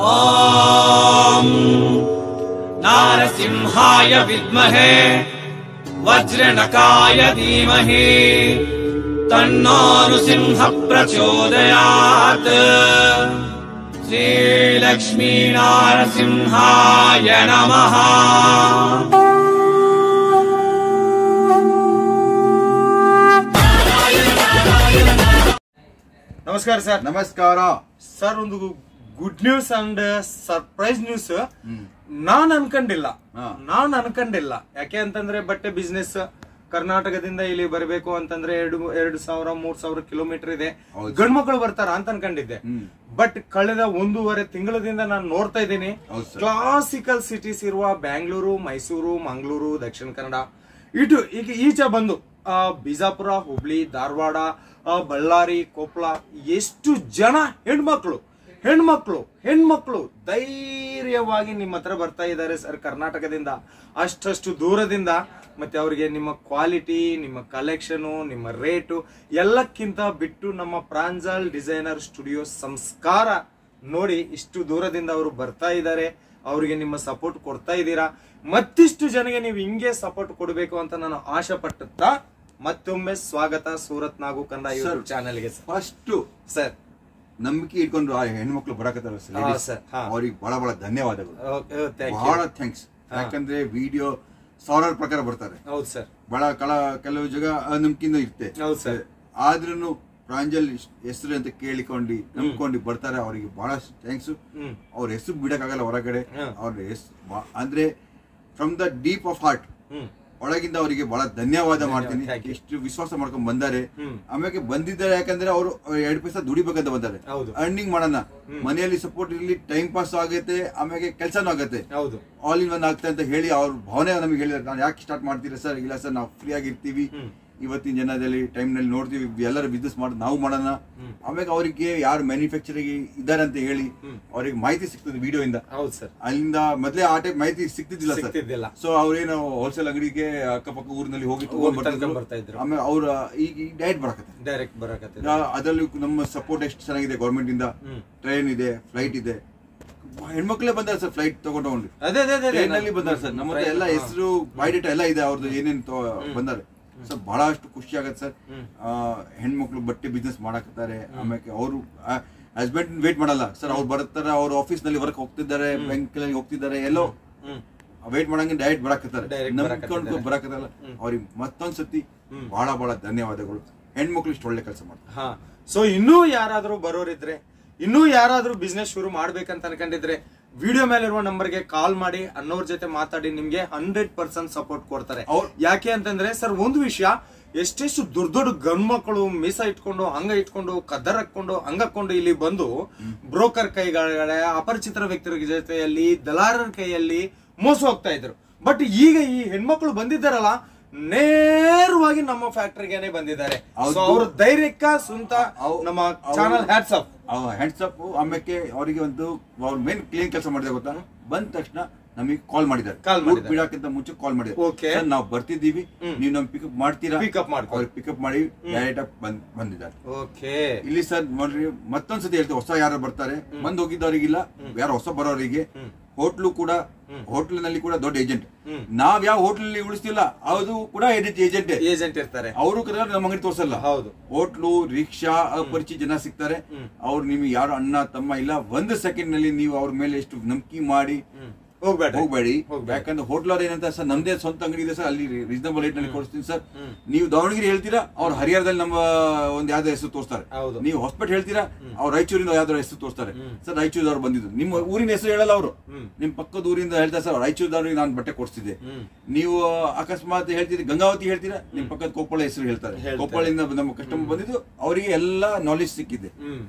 ಓಂ ನಾರಸಿಂಹಾಯ ವಿದ್ಮಹೇ ವಜ್ರನಕಾಯ ಧೀಮಹಿ ತನ್ನೋ ನೃಸಿಂಹ ಪ್ರಚೋದಯಾತ್. ಶ್ರೀ ಲಕ್ಷ್ಮೀ ನಾರಸಿಂಹಾಯ ನಮಃ. ನಮಸ್ಕಾರ ಸರ್. ನಮಸ್ಕಾರ ಸರ್, ಒಂದು good news and surprise news. ನಾನ್ ಅನ್ಕೊಂಡಿಲ್ಲ. ಯಾಕೆ ಅಂತಂದ್ರೆ ಬಟ್ಟೆ ಬಿಸ್ನೆಸ್ ಕರ್ನಾಟಕದಿಂದ ಇಲ್ಲಿ ಬರಬೇಕು ಅಂತಂದ್ರೆ 2,000-3,000 ಕಿಲೋಮೀಟರ್ ಇದೆ. ಗಂಡ್ ಮಕ್ಕಳು ಬರ್ತಾರ ಅಂತ ಅನ್ಕೊಂಡಿದ್ದೆ. ಬಟ್ ಕಳೆದ 1.5 ತಿಂಗಳದಿಂದ ನಾನು ನೋಡ್ತಾ ಇದ್ದೀನಿ, ಕ್ಲಾಸಿಕಲ್ ಸಿಟೀಸ್ ಇರುವ ಬ್ಯಾಂಗ್ಳೂರು, ಮೈಸೂರು, ಮಂಗಳೂರು, ದಕ್ಷಿಣ ಕನ್ನಡ ಈಗ ಈಚೆ ಬಂದು ಬಿಜಾಪುರ, ಹುಬ್ಳಿ, ಧಾರವಾಡ, ಬಳ್ಳಾರಿ, ಕೊಪ್ಪಳ ಎಷ್ಟು ಜನ ಹೆಣ್ಮಕ್ಳು ಧೈರ್ಯವಾಗಿ ನಿಮ್ಮ ಹತ್ರ ಬರ್ತಾ ಇದ್ದಾರೆ ಸರ್, ಕರ್ನಾಟಕದಿಂದ, ಅಷ್ಟು ದೂರದಿಂದ. ಮತ್ತೆ ಅವರಿಗೆ ನಿಮ್ಮ ಕ್ವಾಲಿಟಿ, ನಿಮ್ಮ ಕಲೆಕ್ಷನು, ನಿಮ್ಮ ರೇಟು ಎಲ್ಲಕ್ಕಿಂತ ಬಿಟ್ಟು ನಮ್ಮ ಪ್ರಾಂಜಲ್ ಡಿಸೈನರ್ ಸ್ಟುಡಿಯೋ ಸಂಸ್ಕಾರ ನೋಡಿ ಇಷ್ಟು ದೂರದಿಂದ ಅವರು ಬರ್ತಾ ಇದ್ದಾರೆ. ಅವರಿಗೆ ನಿಮ್ಮ ಸಪೋರ್ಟ್ ಕೊಡ್ತಾ ಇದ್ದೀರಾ. ಮತ್ತಿಷ್ಟು ಜನಗೆ ನೀವು ಹಿಂಗೆ ಸಪೋರ್ಟ್ ಕೊಡಬೇಕು ಅಂತ ನಾನು ಆಶೆ ಪಟ್ಟುತ್ತಾ ಮತ್ತೊಮ್ಮೆ ಸ್ವಾಗತ ಸೂರತ್ ನಾಗು ಕನ್ನಡ ಯೂಟ್ಯೂಬ್ ಚಾನೆಲ್ಗೆ. ಫಸ್ಟ್ ಸರ್, ನಂಬಿಕೆ ಇಟ್ಕೊಂಡು ಆ ಹೆಣ್ಮಕ್ಳು ಬರಕತ್ತಾರ ಸರ್, ಅವ್ರಿಗೆ ಬಹಳ ಧನ್ಯವಾದಗಳು, ಬಹಳ ಥ್ಯಾಂಕ್ಸ್. ಯಾಕಂದ್ರೆ ವಿಡಿಯೋ ಸಾವಿರಾರು ಪ್ರಕಾರ ಬರ್ತಾರೆ. ಹೌದು ಸರ್. ಕೆಲವು ಜಾಗ ನಂಬಿಕೆಯಿಂದ ಇರುತ್ತೆ. ಹೌದು ಸರ್. ಆದ್ರೂ ಪ್ರಾಂಜಲ್ ಹೆಸರು ಅಂತ ಕೇಳಿಕೊಂಡು ನಂಬ್ಕೊಂಡು ಬರ್ತಾರೆ. ಅವರಿಗೆ ಬಹಳ ಥ್ಯಾಂಕ್ಸ್. ಅವ್ರ ಹೆಸರು ಬಿಡಕ್ಕಾಗಲ್ಲ ಹೊರಗಡೆ. ಅವ್ರ ಹೆಸರು ಅಂದ್ರೆ from the deep of heart ಒಳಗಿಂದ ಅವರಿಗೆ ಬಹಳ ಧನ್ಯವಾದ ಮಾಡ್ತೀನಿ. ಎಷ್ಟು ವಿಶ್ವಾಸ ಮಾಡ್ಕೊಂಡ್ ಬಂದಾರೆ. ಆಮೇಲೆ ಬಂದಿದ್ದಾರೆ ಯಾಕಂದ್ರೆ ಅವರು 2 ಪೈಸಾ ದುಡಿಬೇಕಂತ ಬಂದಾರೆ. ಅರ್ನಿಂಗ್ ಮಾಡೋಣ, ಮನೆಯಲ್ಲಿ ಸಪೋರ್ಟ್ ಇರ್ಲಿ, ಟೈಮ್ ಪಾಸ್ ಆಗತ್ತೆ, ಆಮೇಲೆ ಕೆಲಸನೂ ಆಗತ್ತೆ, ಆಲ್ ಇನ್ ಒನ್ ಆಗ್ತಾ ಅಂತ ಹೇಳಿ ಅವ್ರ ಭಾವನೆ ನಮಗೆ ಹೇಳಿದ್ರೆ, ನಾನು ಯಾಕೆ ಸ್ಟಾರ್ಟ್ ಮಾಡ್ತೀರಾ ಸರ್? ಇಲ್ಲ ಸರ್, ನಾವು ಫ್ರೀ ಆಗಿರ್ತೀವಿ, ಇವತ್ತಿನ ಜನದಲ್ಲಿ ಟೈಮ್ ನಲ್ಲಿ ನೋಡ್ತೀವಿ, ಎಲ್ಲರೂ ಬಿಸ್ನೆಸ್ ಮಾಡಿ ನಾವು ಮಾಡೋಣ. ಆಮೇಲೆ ಅವರಿಗೆ ಯಾರು ಮ್ಯಾನುಫ್ಯಾಕ್ಚರಿಂಗ್ ಇದ್ದಾರೆ ಅಂತ ಹೇಳಿ ಅವ್ರಿಗೆ ಮಾಹಿತಿ ಸಿಗ್ತದೆ ವಿಡಿಯೋ ಇಂದ. ಅಲ್ಲಿಂದ ಮೊದಲೇ ಆ ಟೈಪ್ ಮಾಹಿತಿ ಸಿಗ್ತಿದ್ದಿಲ್ಲ ಸರ್. ಸೊ ಅವ್ರೇನು ಹೋಲ್ಸೇಲ್ ಅಂಗಡಿಗೆ ಅಕ್ಕಪಕ್ಕ ಊರಿನಲ್ಲಿ ಹೋಗಿ ಬರ್ತಾ ಇದ್ರು. ಆಮೇಲೆ ಅವ್ರ ಈಗ ಡೈರೆಕ್ಟ್ ಬರಕತ್ತೆ. ಅದರಲ್ಲಿ ನಮ್ಮ ಸಪೋರ್ಟ್ ಎಷ್ಟು ಚೆನ್ನಾಗಿದೆ ಗೌರ್ಮೆಂಟ್ ಇಂದ. ಟ್ರೈನ್ ಇದೆ, ಫ್ಲೈಟ್ ಇದೆ. ಹೆಣ್ಮಕ್ಳೇ ಬಂದಾರೆ ಸರ್, ಫ್ಲೈಟ್ ತಗೊಂಡು ಟ್ರೈನ್ ನಲ್ಲಿ ಬಂದಾರೆ ಸರ್. ನಮ್ಮ ಎಲ್ಲ ಹೆಸರು, ಬಯೋಡೇಟಾ ಎಲ್ಲ ಇದೆ ಅವ್ರದ್ದು, ಏನೇನು ಬಂದಾರೆ. ಸೊ ಬಹಳಷ್ಟು ಖುಷಿ ಆಗತ್ತೆ ಸರ್. ಹೆಣ್ಮಕ್ಳು ಬಟ್ಟೆ ಬಿಸ್ನೆಸ್ ಮಾಡಕತ್ತಾರೆ. ಆಮೇಲೆ ಅವರು ಹಸ್ಬೆಂಡ್ ವೇಟ್ ಮಾಡಲ್ಲ ಸರ್. ಅವ್ರು ಬರ್ತಾರೆ, ಅವ್ರ ಆಫೀಸ್ ನಲ್ಲಿ ವರ್ಕ್ ಹೋಗ್ತಿದ್ದಾರೆ, ಬ್ಯಾಂಕ್ ನಲ್ಲಿ ಹೋಗ್ತಿದ್ದಾರೆ, ಎಲ್ಲೋ ವೇಟ್ ಮಾಡಂಗೆ ಡೈರೆಕ್ಟ್ ಬರಾಕತ್ತಾರೆ, ನಂಬ್ಕೊಂಡು ಬರಾಕತ್ತಲ್ಲ. ಅವ್ರಿಗೆ ಮತ್ತೊಂದ್ಸತಿ ಬಹಳ ಧನ್ಯವಾದಗಳು. ಹೆಣ್ಮಕ್ಳು ಇಷ್ಟು ಒಳ್ಳೆ ಕೆಲಸ ಮಾಡ್ತಾರೆ. ಸೊ ಇನ್ನೂ ಯಾರಾದ್ರೂ ಬರೋರಿದ್ರೆ, ಇನ್ನೂ ಯಾರಾದ್ರೂ ಬಿಸ್ನೆಸ್ ಶುರು ಮಾಡ್ಬೇಕಂತ ಅನ್ಕೊಂಡಿದ್ರೆ, ವಿಡಿಯೋ ಮೇಲಿರುವ ನಂಬರ್ಗೆ ಕಾಲ್ ಮಾಡಿ ಅನ್ನೋರ್ ಜೊತೆ ಮಾತಾಡಿ, ನಿಮ್ಗೆ 100% ಸಪೋರ್ಟ್ ಕೊಡ್ತಾರೆ. ಯಾಕೆ ಅಂತಂದ್ರೆ ಸರ್, ಒಂದು ವಿಷಯ, ಎಷ್ಟೆಷ್ಟು ದೊಡ್ಡ ಗಂಡ್ಮಕ್ಳು ಮೀಸ ಇಟ್ಕೊಂಡು, ಹಂಗ ಇಟ್ಕೊಂಡು, ಕದ್ದರ್ ಹಾಕೊಂಡು, ಹಂಗಾಕೊಂಡು ಇಲ್ಲಿ ಬಂದು ಬ್ರೋಕರ್ ಕೈಗಳೇ, ಅಪರಿಚಿತರ ವ್ಯಕ್ತಿಗಳ ಜೊತೆಯಲ್ಲಿ, ದಲಾರರ ಕೈಯಲ್ಲಿ ಮೋಸ ಹೋಗ್ತಾ ಇದ್ರು. ಬಟ್ ಈಗ ಈ ಹೆಣ್ಮಕ್ಳು ಬಂದಿದ್ದಾರಲ್ಲ, ನೇರವಾಗಿ ನಮ್ಮ ಫ್ಯಾಕ್ಟರಿಗೇನೆ ಬಂದಿದ್ದಾರೆ. ಅವ್ರ ಧೈರ್ಯಕ್ಕ ಸ್ವಂತ ನಮ್ಮ ಚಾನಲ್ ಹ್ಯಾಟ್ಸ್ ಆಫ್. ಆಮೇಲೆ ಅವರಿಗೆ ಒಂದು ಅವ್ರ ಮೇನ್ ಕ್ಲೀನ್ ಕೆಲಸ ಮಾಡಿದ್ರೆ ಗೊತ್ತಾ, ಬಂದ ತಕ್ಷಣ ನಮಗೆ ಕಾಲ್ ಮಾಡಿದ್ದಾರೆ. ಬಿಡಕ್ಕಿಂತ ಮುಂಚೆ ಕಾಲ್ ಮಾಡಿದ್ದಾರೆ, ನಾವು ಬರ್ತಿದ್ದೀವಿ, ನೀವು ನಮ್ ಪಿಕಪ್ ಮಾಡ್ತೀರಾ? ಪಿಕಪ್ ಮಾಡಿ ಡೈರೆಕ್ಟ್ ಆಗಿ ಬಂದಿದ್ದಾರೆ. ಇಲ್ಲಿ ಸರ್ ನೋಡ್ರಿ, ಮತ್ತೊಂದ್ಸತಿ ಹೇಳ್ತೀವಿ, ಹೊಸ ಯಾರು ಬರ್ತಾರೆ, ಬಂದ್ ಹೋಗಿದ್ದವರಿಗಿಲ್ಲ, ಯಾರು ಹೊಸ ಬರೋರಿಗೆ ಹೋಟ್ಲು ಕೂಡ, ಹೋಟ್ಲಿನಲ್ಲಿ ಕೂಡ ದೊಡ್ಡ ಏಜೆಂಟ್. ನಾವ್ ಯಾವ ಹೋಟ್ಲಲ್ಲಿ ಉಳಿಸ್ತಿಲ್ಲ, ಅದು ಕೂಡ ಏಜೆಂಟ್ ಇರ್ತಾರೆ. ಅವರು ನಮ್ಮ ಅಂಗಡಿ ತೋರ್ಸಲ್ಲ. ಹೋಟ್ಲು, ರಿಕ್ಷಾ, ಅಪರಿಚಿತ ಜನ ಸಿಗ್ತಾರೆ. ಅವ್ರು ನಿಮ್ಗೆ ಯಾರು ಅಣ್ಣ ತಮ್ಮ ಇಲ್ಲ, 1 ಸೆಕೆಂಡ್ ನಲ್ಲಿ ನೀವು ಅವ್ರ ಮೇಲೆ ಎಷ್ಟು ನಂಬಿಕೆ ಮಾಡಿ ಹೋಗ್ಬೇಡಿ. ಯಾಕಂದ್ರೆ ಹೋಟ್ಲರ್ ಏನಂತ ಸರ್, ನಮ್ದೇ ಸ್ವಂತ ಅಂಗಡಿ ಇದೆ ಸರ್, ಅಲ್ಲಿ ರೀಸನಬಲ್ ರೇಟ್ ನಲ್ಲಿ ಕೊಡ್ತೀನಿ ಸರ್. ನೀವು ದಾವಣಗೆರೆ ಹೇಳ್ತೀರಾ, ಅವ್ರು ಹರಿಹರದಲ್ಲಿ ನಮ್ಮ ಒಂದ್ ಯಾವ್ದೋ ಹೆಸರು ತೋರಿಸ್ತಾರೆ. ನೀವು ಹಾಸ್ಪಿಟಲ್ ಹೇಳ್ತೀರಾ, ಅವ್ರು ರಾಯಚೂರಿಂದ ಯಾವ್ದಾರ ಹೆಸರು ತೋರಿಸ್ತಾರೆ ಸರ್. ರಾಯಚೂರದವ್ರು ಬಂದಿದ್ದು, ನಿಮ್ಮ ಊರಿನ ಹೆಸರು ಹೇಳಲ್ಲ ಅವರು, ನಿಮ್ ಪಕ್ಕದ ಊರಿಂದ ಹೇಳ್ತಾರೆ ಸರ್, ರಾಯಚೂರದವ್ರಿಗೆ ನಾನು ಬಟ್ಟೆ ಕೊಡ್ತಿದ್ದೆ. ನೀವು ಅಕಸ್ಮಾತ್ ಹೇಳ್ತೀರಿ ಗಂಗಾವತಿ ಹೇಳ್ತೀರಾ, ನಿಮ್ ಪಕ್ಕದ ಕೊಪ್ಪಳ ಹೆಸರು ಹೇಳ್ತಾರೆ. ಕೊಪ್ಪಳಿಂದ ನಮ್ಮ ಕಸ್ಟಮರ್ ಬಂದಿದ್ದು, ಅವರಿಗೆ ಎಲ್ಲಾ ನಾಲೆಜ್ ಸಿಕ್ಕಿದೆ.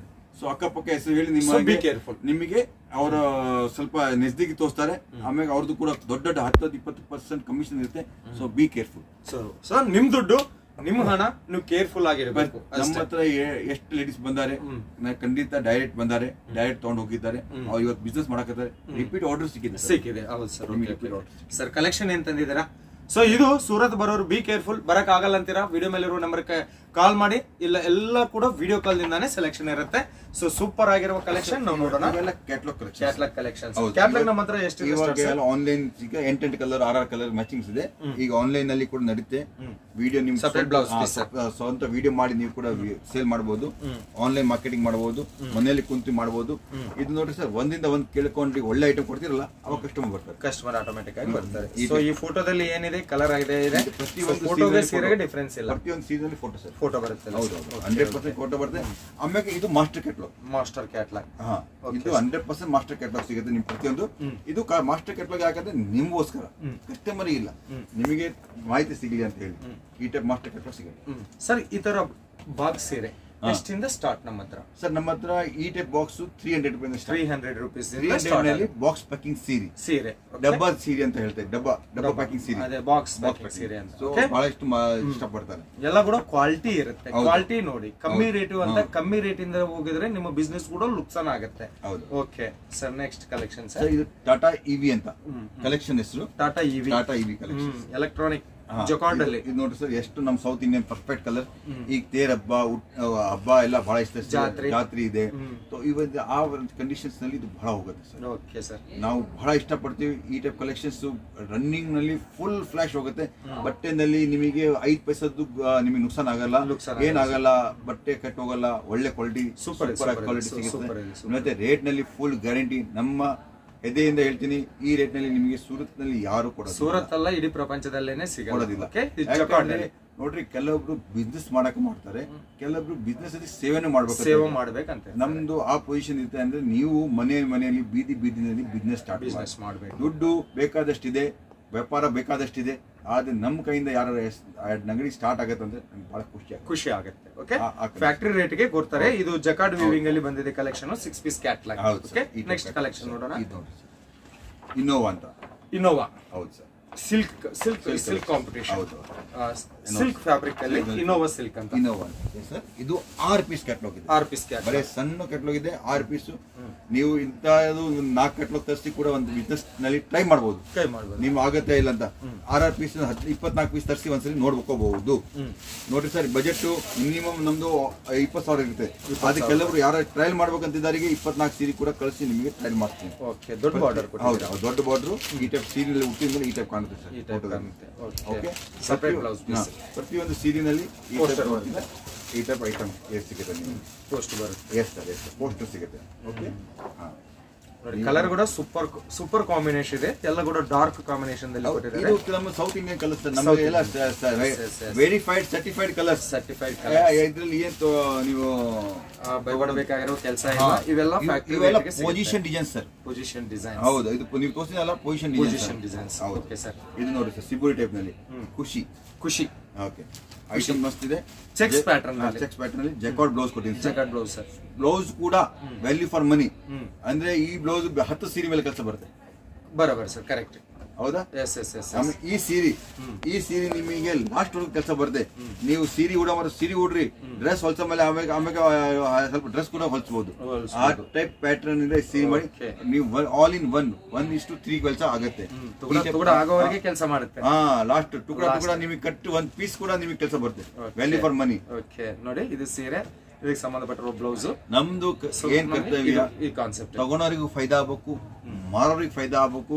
ಸೊ ಅಕ್ಕಪಕ್ಕ ಹೆಸರು ಹೇಳಿ ನಿಮಗೆ ಅವರ ಸ್ವಲ್ಪ ನೆಸ್ದಿಗೆ ತೋರಿಸ್ತಾರೆ. ಆಮೇಲೆ ಅವ್ರದ್ದು ಕೂಡ ದೊಡ್ಡ 10-20% ಕಮಿಷನ್ ಇರುತ್ತೆ. So be careful sir. ನಿಮ್ ದುಡ್ಡು, ನಿಮ್ಮ ಹಣ, ನೀವು ಕೇರ್ಫುಲ್ ಆಗಿರಬೇಕು. ನಮ್ಮ ಹತ್ರ ಎಷ್ಟು ಲೇಡೀಸ್ ಬಂದಾರೆ, ಖಂಡಿತ ಡೈರೆಕ್ಟ್ ಬಂದಾರೆ, ಡೈರೆಕ್ಟ್ ತಗೊಂಡು ಹೋಗಿದ್ದಾರೆ. ಅವ್ರು ಇವತ್ತು ಬಿಸ್ನೆಸ್ ಮಾಡಕತ್ತಾರೆ. ರಿಪೀಟ್ ಆರ್ಡರ್ ಸಿಕ್ಕಿದೆ. ಹೌದು ಸರ್. ಕಲೆಕ್ಷನ್ ಏನ್ ತಂದಿದ್ದೀರಾ? ಸೊ ಇದು ಸೂರತ್ ಬರೋರು ಬಿ ಕೇರ್ಫುಲ್. ಬರಕ್ ಆಗಲ್ಲ ಅಂತೀರಾ, ವಿಡಿಯೋ ಮೇಲಿರುವ ನಂಬರ್ ಕಾಲ್ ಮಾಡಿ, ಇಲ್ಲ ಎಲ್ಲ ಕೂಡ ವಿಡಿಯೋ ಕಾಲ್ ದಿಂದಾನೇ ಸೆಲೆಕ್ಷನ್ ಇರುತ್ತೆ. ಸೊ ಸೂಪರ್ ಆಗಿರುವ ಕಲೆಕ್ಷನ್ ನಾವು ನೋಡೋಣ. ಕ್ಯಾಟ್ಲಾಗ್ ಕಲೆಕ್ಷನ್ ಕ್ಯಾಟ್ಲಾಗ್ ನಮ್ಮ ಹತ್ರ ಎಷ್ಟು ಆನ್ಲೈನ್ ಈಗ 8 ಕಲರ್ 6 ಕಲರ್ ಮ್ಯಾಚಿಂಗ್ಸ್ ಇದೆ. ಈಗ ಆನ್ಲೈನ್ ನಲ್ಲಿ ಕೂಡ ನಡೀತೆ. ವಿಡಿಯೋ ನಿಮ್ ಸ್ವಂತ ವಿಡಿಯೋ ಮಾಡಿ ನೀವು ಕೂಡ ಸೇಲ್ ಮಾಡಬಹುದು, ಆನ್ಲೈನ್ ಮಾರ್ಕೆಟಿಂಗ್ ಮಾಡಬಹುದು, ಮನೆಯಲ್ಲಿ ಕುಂತು ಮಾಡಬಹುದು. ಇದು ನೋಡ್ರಿ ಸರ್, ಒಂದಿಂದ ಒಂದ್ ಕೇಳ್ಕೊಂಡು ಒಳ್ಳೆ ಐಟಮ್ ಕೊಡ್ತಿರಲ್ಲ, ಅವಾಗ ಕಸ್ಟಮರ್ ಆಟೋಮೆಟಿಕ್ ಆಗಿ ಬರ್ತಾರೆ. ಸೊ ಈ ಫೋಟೋದಲ್ಲಿ ಏನಿದೆ ಕಲರ್ ಆಗಿದೆ, ಫೋಟೋಗೆ ಸೀರೆಗೆ ಡಿಫರೆನ್ಸ್ ಇಲ್ಲ. ಪ್ರತಿಯೊಂದು ಸೀಸನ್ ಫೋಟೋ ಬರುತ್ತೆ. 100% ಫೋಟೋ ಬರುತ್ತೆ. ಆಮೇಲೆ ಇದು ಮಾಸ್ಟರ್ ಕ್ಯಾಟ್ಲಾಗ್. ಇದು 100% ಮಾಸ್ಟರ್ ಕ್ಯಾಟ್ಲಾಗ್ ಸಿಗುತ್ತೆ ನಿಮ್ ಪ್ರತಿಯೊಂದು. ಇದು ಮಾಸ್ಟರ್ ಕ್ಯಾಟ್ಲಾಗ್ ಯಾಕಂದ್ರೆ ನಿಮ್ಗೋಸ್ಕರ, ಕಸ್ಟಮರ್ ಇಲ್ಲ, ನಿಮಗೆ ಮಾಹಿತಿ ಸಿಗಲಿ ಅಂತ ಹೇಳಿ ಈ ಟೈಪ್ ಮಾಸ್ಟರ್ ಕ್ಯಾಟ್ಲಾಗ್ ಸಿಗುತ್ತೆ. ಸರ್ ಈ ತರ ಬಾಕ್ಸ್ ಸೀರೆ ಎಷ್ಟಿಂದ ಸ್ಟಾರ್ಟ್ ನಮ್ಮ ಹತ್ರ? ಸರ್ ನಮ್ಮ ಹತ್ರ ಈ ಟೈಪ್ ಬಾಕ್ಸ್ 300 ರೂಪಾಯಿ. 300 ರೂಪೀಸ್ ಬಾಕ್ಸ್ ಪ್ಯಾಕಿಂಗ್ ಸೀರೆ ಡಬ್ಬಾ ಸೀರೆ ಅಂತ ಹೇಳ್ತಾರೆ. ಡಬ್ಬಾ ಪ್ಯಾಕಿಂಗ್ ಸೀರೆ, ಅದೇ ಬಾಕ್ಸ್ ಸೀರೆ ಅಂತ. ಬಹಳಷ್ಟು ಇಷ್ಟಪಡ್ತಾರೆ. ಎಲ್ಲ ಕೂಡ ಕ್ವಾಲಿಟಿ ಇರುತ್ತೆ. ಕ್ವಾಲಿಟಿ ನೋಡಿ, ಕಮ್ಮಿ ರೇಟ್ ಅಂತ, ಕಮ್ಮಿ ರೇಟ್ ಇಂದ ಹೋಗಿದ್ರೆ ನಿಮ್ಮ ಬಿಸ್ನೆಸ್ ಕೂಡ ಲುಕ್ಸಾನ್ ಆಗುತ್ತೆ. Okay sir, next collection sir, ಇದು ಟಾಟಾ ಇವಿ ಅಂತ ಕಲೆಕ್ಷನ್ ಹೆಸರು. Tata EV collection electronic jacquard ಅಲ್ಲಿ. ಇದು ನೋಡ್ರಿ ಸರ್, ಎಷ್ಟು ನಮ್ ಸೌತ್ ಇಂಡಿಯನ್ ಪರ್ಫೆಕ್ಟ್ ಕಲರ್. ಈಗ ತೇರ್ ಹಬ್ಬ ಎಲ್ಲ ಬಹಳ ಇಷ್ಟ, ಜಾತ್ರೆ ಇದೆ. ಆ ಕಂಡೀಷನ್ಸ್ ನಲ್ಲಿ ಇದು ಬಹಳ ಹೋಗುತ್ತೆ ಸರ್. ಓಕೆ ಸರ್, ನಾವು ಬಹಳ ಇಷ್ಟಪಡ್ತೀವಿ ಈ ಟೈಪ್ ಕಲೆಕ್ಷನ್ಸ್. ರನ್ನಿಂಗ್ ನಲ್ಲಿ ಫುಲ್ ಫ್ಲಾಶ್ ಹೋಗುತ್ತೆ. ಬಟ್ಟೆನಲ್ಲಿ ನಿಮಗೆ 5 ಪೈಸದ್ದು ನಿಮಗೆ ನುಕ್ಸಾನ್ ಆಗಲ್ಲ, ಏನಾಗಲ್ಲ, ಬಟ್ಟೆ ಕಟ್ ಹೋಗಲ್ಲ, ಒಳ್ಳೆ ಕ್ವಾಲಿಟಿ, ಸೂಪರ್ ಕ್ವಾಲಿಟಿ ಸಿಗುತ್ತೆ. ಮತ್ತೆ ರೇಟ್ ನಲ್ಲಿ ಫುಲ್ ಗ್ಯಾರಂಟಿ. ನಮ್ಮ ಎದೆಯಿಂದ ಹೇಳ್ತೀನಿ, ಈ ರೇಟ್ ನಲ್ಲಿ ನಿಮಗೆ ಸೂರತ್ ನಲ್ಲಿ ಯಾರು ಕೊಡೋದು, ಸೂರತ್ ಅಲ್ಲ ಇಡೀ ಪ್ರಪಂಚದಲ್ಲೇನೆ ಸಿಗೋದಿಲ್ಲ. ನೋಡ್ರಿ, ಕೆಲವೊಬ್ರು ಬಿಸ್ನೆಸ್ ಮಾಡಕ್ ಮಾಡ್ತಾರೆ, ಕೆಲವೊಬ್ರು ಬಿಸ್ನೆಸ್ ಅಲ್ಲಿ ಸೇವೆ ಮಾಡ್ಬೇಕಂತ. ನಮ್ದು ಆ ಪೊಸಿಷನ್ ಇರುತ್ತೆ ಅಂದ್ರೆ, ನೀವು ಮನೆಯಲ್ಲಿ ಬೀದಿನಲ್ಲಿ ಬಿಸ್ನೆಸ್ ಸ್ಟಾರ್ಟ್ ಮಾಡಬೇಕು. ದುಡ್ಡು ಬೇಕಾದಷ್ಟಿದೆ, ವ್ಯಾಪಾರ ಬೇಕಾದಷ್ಟಿದೆ. ಆದ್ರೆ ನಮ್ಮ ಕೈಯಿಂದ ಯಾರು ಅಂಗಡಿ ಸ್ಟಾರ್ಟ್ ಆಗತ್ತೆ ಅಂದ್ರೆ ಬಹಳ ಖುಷಿ ಆಗುತ್ತೆ. ಓಕೆ, ಫ್ಯಾಕ್ಟರಿ ರೇಟ್ ಗೆ ಕೊಡ್ತಾರೆ. ಇದು ಜಕಾರ್ಡ್ ವೀವಿಂಗ್ ಅಲ್ಲಿ ಬಂದಿದೆ collection, 6 piece catalogue. Okay, next collection ನೋಡೋಣ. ಇನ್ನೋವಾ ಅಂತ. ಹೌದು sir, silk competition. Silk fabric ಅಲ್ಲಿ ಇನ್ನೋವಾ ಸಿಲ್ಕ್ ಅಂತ. ಸರ್ ಇದು 6 ಪೀಸ್ ಕ್ಯಾಟ್ಲಾಗ್ ಇದೆ. 6 ಪೀಸ್ ಕ್ಯಾಟ್ಲಾಗ್, ಬರೀ ಸಣ್ಣ ಕ್ಯಾಟ್ಲಾಗ್ ಇದೆ. 6 ಪೀಸ್. ನೀವು ಇಂತಹದ್ದು 4 ಕ್ಯಾಟ್ಲಾಗ್ ತರಿಸಿ ಕೂಡ ಒಂದು ಬಿಸ್ನೆಸ್ ನಲ್ಲಿ ಟ್ರೈ ಮಾಡಬಹುದು. ನಿಮ್ ಆಗತ್ತೆ ಇಲ್ಲ ಅಂತ 6 ಪೀಸ್ 24 ಪೀಸ್ ತರಿಸಿ ಒಂದ್ಸರಿ ನೋಡ್ಕೋಬಹುದು. ನೋಡ್ರಿ ಸರ್, ಬಜೆಟ್ ಮಿನಿಮಮ್ ನಮ್ದು 20,000 ಇರುತ್ತೆ. ಅದಕ್ಕೆ ಕೆಲವರು ಯಾರು ಟ್ರಯಲ್ ಮಾಡ್ಬೇಕಂತಿದ್ದಾರಿಗೆ 24 ಸೀರೆ ಕೂಡ ಕಳಿಸಿ ನಿಮಗೆ ಟ್ರಯಲ್ ಮಾಡ್ತೀನಿ. ದೊಡ್ಡ ಬಾರ್ಡರ್. ಹೌದು, ದೊಡ್ಡ ಬಾರ್ಡರ್. ಈ ಟೈಪ್ ಸೀರೆ ಹುಟ್ಟಿದ ಈ ಟೈಪ್ ಕಾಣುತ್ತೆ ಸರ್. ಪ್ರತಿಯೊಂದು ಸೀರಿನಲ್ಲಿ ಈ ಟೈಪ್ ಐಟಮ್ ಸಿಗುತ್ತೆ. ನಿಮಗೆ ಪೋಸ್ಟ್ ಬರುತ್ತೆ. ಪೋಸ್ಟ್ ಸಿಗುತ್ತೆ. ಓಕೆ, ಕಲರ್ ಕೂಡ ಸೂಪರ್ ಕಾಂಬಿನೇಷನ್ ಇದೆ. ಎಲ್ಲ ಕೂಡ ಡಾರ್ಕ್ ಕಾಂಬಿನೇಷನ್ ದಲ್ಲಿ ಕೊಟ್ಟಿದ್ದಾರೆ. ಇದು ನಮ್ಮ ಸೌತ್ ಇಂಡಿಯನ್ ಕಲರ್ಸ್. ನಮಗೆ ಎಲ್ಲ ವೆರಿಫೈಡ್ ಸರ್ಟಿಫೈಡ್ ಕಲರ್ಸ್. ಇದ್ರಲ್ಲಿ ಏನ್ ನೀವು ಭಯಪಡಬೇಕಾಗಿರೋ ಕೆಲಸ ಇಲ್ಲ. ಇವೆಲ್ಲ position design sir. Position design. ಹೌದು, ಇದು ನೀವು ತೋರಿಸಿದಲ್ಲ ಪೊಸಿಷನ್ ಡಿಸೈನ್ಸ್. ಓಕೆ ಸರ್, ಇದು ನೋಡಿ ಸರ್, ಸಿಬೋರಿ ಟೈಪ್ ನಲ್ಲಿ ಖುಷಿ. ಓಕೆ, ಐಟಮ್ ಮಸ್ತ್ ಇದೆ. ಚೆಕ್ಸ್ ಪ್ಯಾಟರ್ನ್ ಅಲ್ಲಿ ಜಕಾರ್ಡ್ ಬ್ಲೌಸ್ ಕೊಟ್ಟಿದ್ದೀನಿ. Jacquard blouse sir. ಬ್ಲೌಸ್ ಕೂಡ ವ್ಯಾಲ್ಯೂ ಫಾರ್ ಮನಿ. ಅಂದ್ರೆ ಈ ಬ್ಲೌಸ್ 10 ಸೀರೆ ಮೇಲೆ ಕೆಲಸ ಬರುತ್ತೆ. ಬರೋಬರ್ ಸರ್, ಕರೆಕ್ಟ್. ಹೌದಾ? ಈ ಸೀರೆ ನಿಮಗೆ ಲಾಸ್ಟ್ ವರ್ಗ ಕೆಲಸ ಬರುತ್ತೆ. ನೀವು ಸೀರೆ ಉಡ್ರಿ, ಡ್ರೆಸ್ ಹೊಲ್ಸ ಮೇಲೆ ಆಮೇಲೆ ಸ್ವಲ್ಪ ಡ್ರೆಸ್ ಕೂಡ ಹೊಲ್ಸಬಹುದು. ಆ ಟೈಪ್ ಪ್ಯಾಟರ್ನ್ ಇಂದ ಸೀರೆ ಮಾಡಿ ನೀವು ಆಲ್ ಇನ್ 1:3 ಕೆಲಸ ಆಗುತ್ತೆ. ಕೆಲಸ ಮಾಡುತ್ತೆ. ಲಾಸ್ಟ್ ಟುಕಡ ನಿಮಗೆ ಕಟ್ ಒಂದ್ ಪೀಸ್ ಕೂಡ ನಿಮಗೆ ಕೆಲಸ ಬರುತ್ತೆ. Value for money. ಓಕೆ, ನೋಡಿ ಇದು ಸೀರೆ, ಇದಕ್ಕೆ ಸಂಬಂಧಪಟ್ಟಿರೋ ಬ್ಲೌಸ್. ನಮ್ದು ಏನ್ ಕರ್ತವ್ಯ, ಈ ಕಾನ್ಸೆಪ್ಟ್ ತಗೊಂಡವರಿಗೂ ಫೈದಾ ಆಗ್ಬೇಕು, ಮಾರೋರಿಗೆ ಫೈದಾ ಆಗ್ಬೇಕು.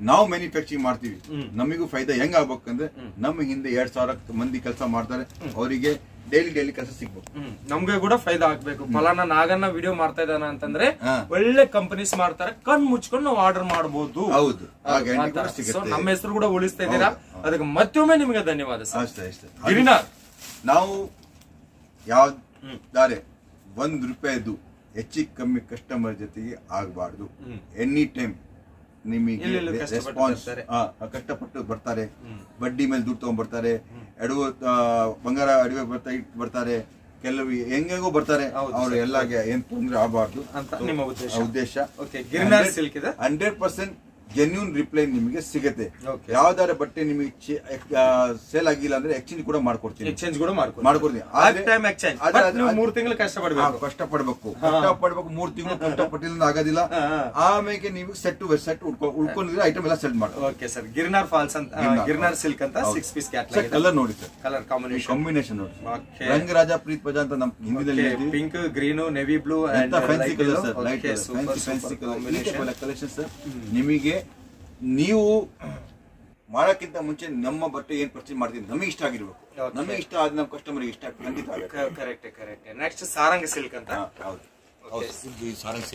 ನಾವು ಮ್ಯಾನುಫ್ಯಾಕ್ಚರಿಂಗ್ ಮಾಡ್ತೀವಿ, ನಮಗೂ ಫೈದಾ ಹೆಂಗ್ ಆಗ್ಬೇಕಂದ್ರೆ, ನಮ್ಮ ಹಿಂದೆ 2,000 ಮಂದಿ ಕೆಲಸ ಮಾಡ್ತಾರೆ, ಅವರಿಗೆ ಡೈಲಿ ಕೆಲಸ ಸಿಗ್ಬೇಕು. ನಮ್ಗೆ ಕೂಡ ಫೈದಾ ಆಗ್ಬೇಕು. ಫಲಾನ ನಾಗನ್ನ ವಿಡಿಯೋ ಮಾಡ್ತಾ ಇದ್ದಾನ ಅಂತಂದ್ರೆ ಒಳ್ಳೆ ಕಂಪನೀಸ್ ಮಾಡ್ತಾರೆ, ಕಣ್ ಮುಚ್ಕೊಂಡು ನಾವು ಆರ್ಡರ್ ಮಾಡಬಹುದು. ಹೌದು, ನಮ್ಮ ಹೆಸರು ಕೂಡ ಉಳಿಸ್ತಾ ಇದ್ದೀರಾ. ಅದಕ್ಕೆ ಮತ್ತೊಮ್ಮೆ ನಿಮಗೆ ಧನ್ಯವಾದ ಸರ್. ಗಿರಿನಾಥ್, ನಾವು ಯಾವ್ದಾರೆ ₹1 ಹೆಚ್ಚಿಗೆ ಕಮ್ಮಿ ಕಸ್ಟಮರ್ ಜೊತೆಗೆ ಆಗಬಾರ್ದು. ಎನಿ ಟೈಮ್ ನಿಮಗೆ ರೆಸ್ಪಾನ್ಸ್. ಕಷ್ಟಪಟ್ಟು ಬರ್ತಾರೆ, ಬಡ್ಡಿ ಮೇಲೆ ದುಡ್ಡು ತಗೊಂಡ್ಬರ್ತಾರೆ, ಬಂಗಾರ ಅಡವೆ ಬರ್ತಾರೆ, ಕೆಲವು ಹೆಂಗೋ ಬರ್ತಾರೆ. ಅವ್ರು ಎಲ್ಲ ಏನ್ ತೊಂದ್ರೆ ಆಗಬಾರ್ದು ಅಂತ ನಿಮ್ಮ ಉದ್ದೇಶ. 100% ಜೆನ್ಯೂನ್ ರಿಪ್ಲೈ ನಿಮಗೆ ಸಿಗುತ್ತೆ. ಯಾವ್ದಾರ ಬಟ್ಟೆ ನಿಮಗೆ ಸೇಲ್ ಆಗಿಲ್ಲ ಅಂದ್ರೆ ಎಕ್ಸ್ಚೇಂಜ್ ಕೂಡ ಮಾಡ್ಕೊಡ್ತೀನಿ. ಎಕ್ಸ್ಚೇಂಜ್ ಕೂಡ ಮಾಡ್ಕೊಡ್ತೀನಿ. 3 ತಿಂಗಳು ಕಷ್ಟಪಡ್ಬೇಕು. 3 ತಿಂಗಳು ಕಷ್ಟಪಟ್ಟಿಲ್ಲ ಆಗೋದಿಲ್ಲ. ಆಮೇಲೆ ನೀವು ಸೆಟ್ ಉಳ್ಕೊಂಡಿದ್ರೆ ಐಟಮ್ ಎಲ್ಲ ಸೆಟ್ ಮಾಡಿ. ಓಕೆ ಸರ್, ಗಿರ್ನಾರ್ ಫಾಲ್ಸ್ ಅಂತ, ಗಿರ್ನಾರ್ ಸಿಲ್ಕ್ ಅಂತ 6 ಪೀಸ್ ಕ್ಯಾಟಲಾಗ್. ಕಲರ್ ನೋಡಿ ಸರ್, ಕಲರ್ ಕಾಂಬಿನೇಷನ್ ನೋಡಿ. ರಂಗರಾಜ ಪ್ರೀತ್ ಪಜಾ ಅಂತ ನಮ್ಮ ಹಿಂದಿನಲ್ಲಿ pink, green, navy blue and fancy colour sir. Light fancy colour collection sir. ನಿಮಗೆ ನೀವು ಮಾಡಕ್ಕಿಂತ ಮುಂಚೆ ನಮ್ಮ ಬಟ್ಟೆ ಏನ್ ಪರ್ಚೇಸ್ ಮಾಡ್ತೀವಿ ನಮಗೆ ಇಷ್ಟ ಆಗಿರ್ಬೇಕು. ನಮಗೆ ಇಷ್ಟ ಆದ ನಮ್ಮ ಕಸ್ಟಮರ್ ಇಷ್ಟ ಖಂಡಿತ ಆಗುತ್ತೆ. ಕರೆಕ್ಟ್. ನೆಕ್ಸ್ಟ್ ಸಾರಂಗ್ ಸಿಲ್ಕ್ ಅಂತ. ಹೌದು, ಸಾರಂಗ್